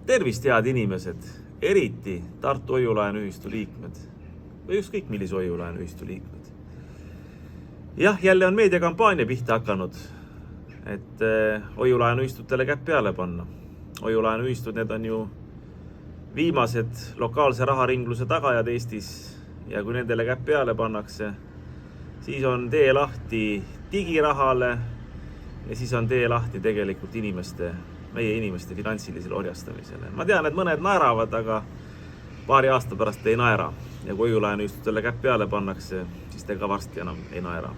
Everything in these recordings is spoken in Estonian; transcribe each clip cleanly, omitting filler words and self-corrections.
Tervist, head inimesed, eriti Tartu Hoiu-laenuühistu liikmed või ükskõik millise Hoiu-laenuühistu liikmed. Jah, jälle on meediakampaania pihta hakanud, et Hoiu-laenuühistutele käpp peale panna. Hoiu-laenuühistud, need on ju viimased lokaalse raharingluse tagajad Eestis ja kui nendele käpp peale pannakse, siis on tee lahti digirahale ja siis on tee lahti tegelikult meie inimeste finantsilisele orjastamisele. Ma tean, et mõned naeravad, aga paari aasta pärast ei naera. Ja kui Hoiu-laenuühistutele käpp peale pannakse, siis te ka varsti enam ei naera.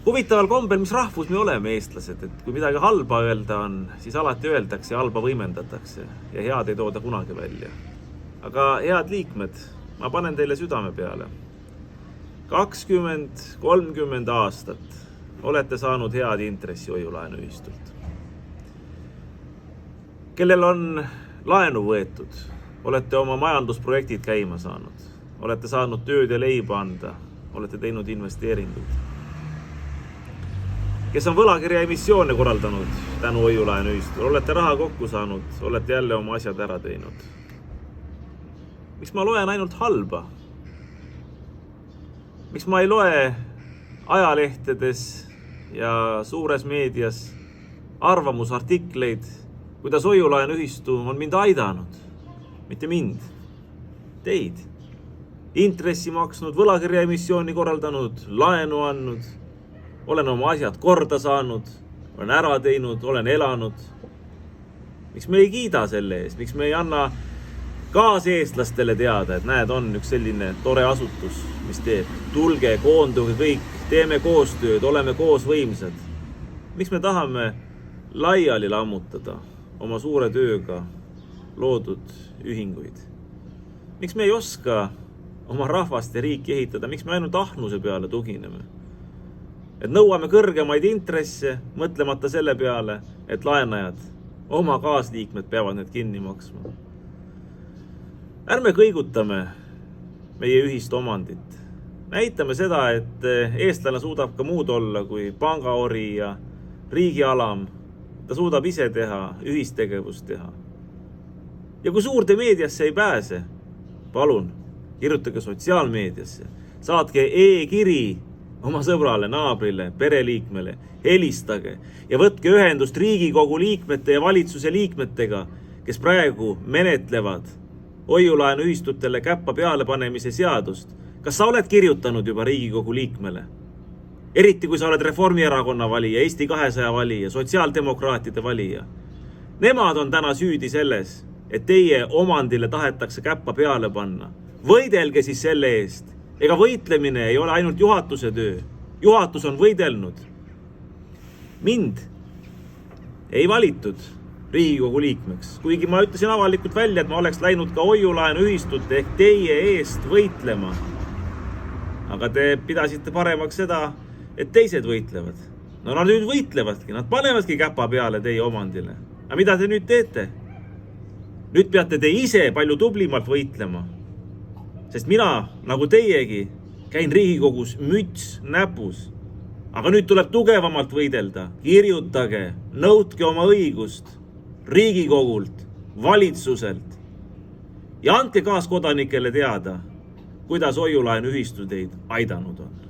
Huvitaval kombel, mis rahvus me oleme eestlased, et kui midagi halba öelda on, siis alati öeldakse ja halba võimendatakse ja head ei tooda kunagi välja. Aga head liikmed, ma panen teile südame peale. 20-30 aastat olete saanud head intressi Hoiu-laenuühistult. Kellel on laenu võetud, olete oma majandusprojektid käima saanud, olete saanud tööd ja leiba anda, olete teinud investeeringuid. Kes on võlakirja emissioone korraldanud tänu Hoiu-laenuühistule, olete raha kokku saanud, olete jälle oma asjad ära teinud. Miks ma loen ainult halba? Miks ma ei loe ajalehtedes ja suures meedias arvamusartikleid, kuidas Hoiu-laenuühistu on mind aidanud? Mitte mind, teid. Intressi maksnud, võlakirja emissiooni korraldanud, laenu andnud, olen oma asjad korda saanud, olen ära teinud, olen elanud. Miks me ei kiida selle eest? Miks me ei anna kaaseestlastele teada, et näed, on üks selline tore asutus, mis teeb. Tulge, koonduge kõik, teeme koostööd, oleme koos võimsad. Miks me tahame laiali lammutada oma suure tööga loodud ühinguid? Miks me ei oska oma rahvast ja riiki ehitada? Miks me ainult ahnuse peale tugineme? Et nõuame kõrgemaid intresse, mõtlemata selle peale, et laenajad, oma kaasliikmed peavad need kinni maksma. Ärme kõigutame meie ühist omandit. Näitame seda, et eestlane suudab ka muud olla kui pangaori ja riigialam. Ta suudab ise teha, ühistegevust teha. Ja kui suurde meediasse ei pääse, palun, kirjutage sotsiaalmeediasse. Saatke e-kiri oma sõbrale, naabrile, pereliikmele, helistage ja võtke ühendust Riigikogu liikmete ja valitsuse liikmetega, kes praegu menetlevad Hoiu-laenuühistutele käppa peale panemise seadust. Kas sa oled kirjutanud juba Riigikogu liikmele? Eriti kui sa oled Reformierakonna valija, Eesti 200 valija, sotsiaaldemokraatide valija. Nemad on täna süüdi selles, et teie omandile tahetakse käppa peale panna. Võidelge siis selle eest. Ega võitlemine ei ole ainult juhatuse töö. Juhatus on võidelnud. Mind ei valitud Riigikogu liikmeks. Kuigi ma ütlesin avalikult välja, et ma oleks läinud ka Hoiu-laenuühistut ehk teie eest võitlema. Aga te pidasite paremaks seda, et teised võitlevad. No nad nüüd võitlevadki, nad panevadki käpa peale teie omandile. Aga mida te nüüd teete? Nüüd peate te ise palju tublimalt võitlema. Sest mina, nagu teiegi, käin Riigikogus müts näpus. Aga nüüd tuleb tugevamalt võidelda. Kirjutage, nõudke oma õigust Riigikogult, valitsuselt. Ja andke kaaskodanikele teada, kuidas Hoiu-laenuühistu teid aidanud on.